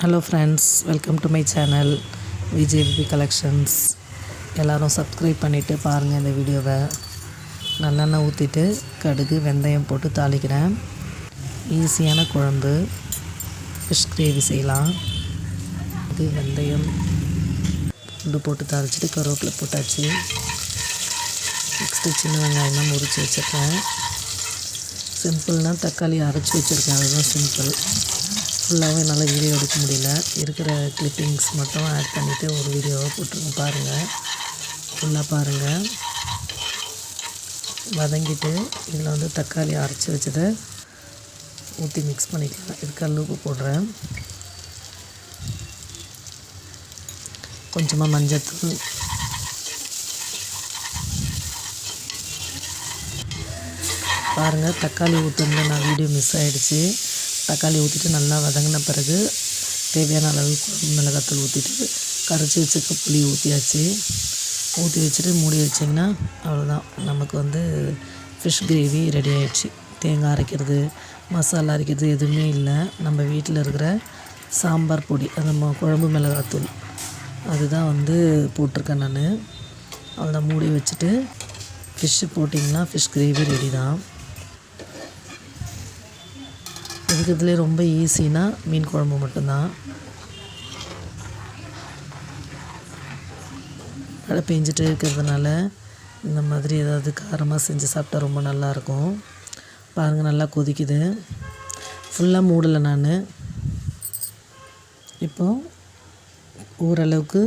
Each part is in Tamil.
Hello friends, welcome to my channel VJP collections. எல்லோரும் சப்ஸ்கிரைப் பண்ணிவிட்டு பாருங்கள் இந்த வீடியோவை. நல்லெண்ணெய் ஊற்றிட்டு கடுகு வெந்தயம் போட்டு தாளிக்கிறேன். ஈஸியான குழம்பு, ஃபிஷ் கிரேவி செய்யலாம். இது வெந்தயம் பூண்டு போட்டு தாளிச்சிட்டு கருவேப்பிலை போட்டாச்சு. நெக்ஸ்ட்டு சின்ன வெங்காயம் தான் முறித்து வச்சுருக்கேன். சிம்பிள்னால் தக்காளி அரைச்சி வச்சுருக்கேன், அதுதான் சிம்பிள். ஃபுல்லாகவே என்னால் வீடியோ எடுக்க முடியல, இருக்கிற கிளிப்பிங்ஸ் மட்டும் ஆட் பண்ணிவிட்டு ஒரு வீடியோவாக போட்டிருக்கேன். பாருங்கள், ஃபுல்லாக பாருங்கள். வதங்கிட்டு இதில் தக்காளி அரைச்சி வச்சதை ஊற்றி மிக்ஸ் பண்ணிக்கலாம். இது கல் உப்பு போடுறேன், கொஞ்சமாக மஞ்சத்தூள், பாருங்கள். தக்காளி ஊற்றுனது நான் வீடியோ மிஸ் ஆகிடுச்சு. தக்காளி ஊற்றிட்டு நல்லா வதங்கின பிறகு தேவையான அளவு குழம்பு மிளகாத்தூள் ஊற்றிட்டு கரைச்சி வச்சுக்க புளி ஊற்றியாச்சு. ஊற்றி வச்சுட்டு மூடி வச்சிங்கன்னா அவ்வளோதான், நமக்கு ஃபிஷ் கிரேவி ரெடி ஆகிடுச்சு. தேங்காய் அரைக்கிறது, மசாலா அரைக்கிறது எதுவுமே இல்லை. நம்ம வீட்டில் இருக்கிற சாம்பார் பொடி, அந்த குழம்பு மிளகாத்தூள் அதுதான் போட்டிருக்கேன் நான். அவ்வளோதான், மூடி வச்சுட்டு ஃபிஷ்ஷு போட்டிங்கன்னா ஃபிஷ் கிரேவி ரெடி தான். இருக்கிறதுலே ரொம்ப ஈஸினா மீன் குழம்பு மட்டும்தான். மழை பெஞ்சிட்டு இருக்கிறதுனால இந்த மாதிரி ஏதாவது காரமாக செஞ்சு சாப்பிட்டா ரொம்ப நல்லாயிருக்கும். பாருங்கள், நல்லா கொதிக்குது. ஃபுல்லாக மூடலை நான். இப்போது ஓரளவுக்கு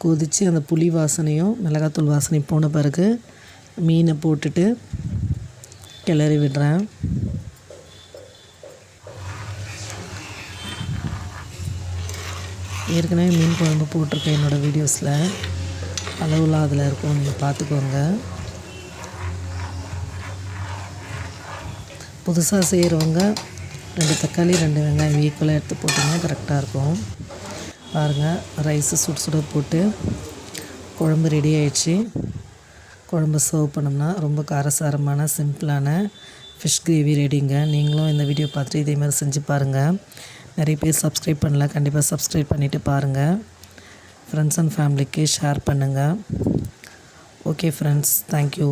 கொதித்து அந்த புளி வாசனையும் மிளகாத்தூள் வாசனையும் போன பிறகு மீனை போட்டுட்டு கிளறி விடுறேன். ஏற்கனவே மீன் குழம்பு போட்டிருக்கேன் என்னோடய வீடியோஸில், அளவுலாம் அதில் இருக்கும், நீங்கள் பார்த்துக்கோங்க. புதுசாக செய்கிறவங்க 2 தக்காளி 2 வெங்காயம் ஈக்குவலாக எடுத்து போட்டிங்கன்னா கரெக்டாக இருக்கும். பாருங்கள், ரைஸு சுட போட்டு குழம்பு ரெடி ஆகிடுச்சு. குழம்பு சர்வ் பண்ணோம்னா ரொம்ப காரசாரமான சிம்பிளான ஃபிஷ் கிரேவி ரெடிங்க. நீங்களும் இந்த வீடியோ பார்த்துட்டு இதே மாதிரி செஞ்சு பாருங்கள். நிறைய பேர் சப்ஸ்கிரைப் பண்ணல, கண்டிப்பாக சப்ஸ்கிரைப் பண்ணிவிட்டு பாருங்கள். ஃப்ரெண்ட்ஸ் அண்ட் ஃபேமிலிக்கு ஷேர் பண்ணுங்கள். Okay friends, thank you.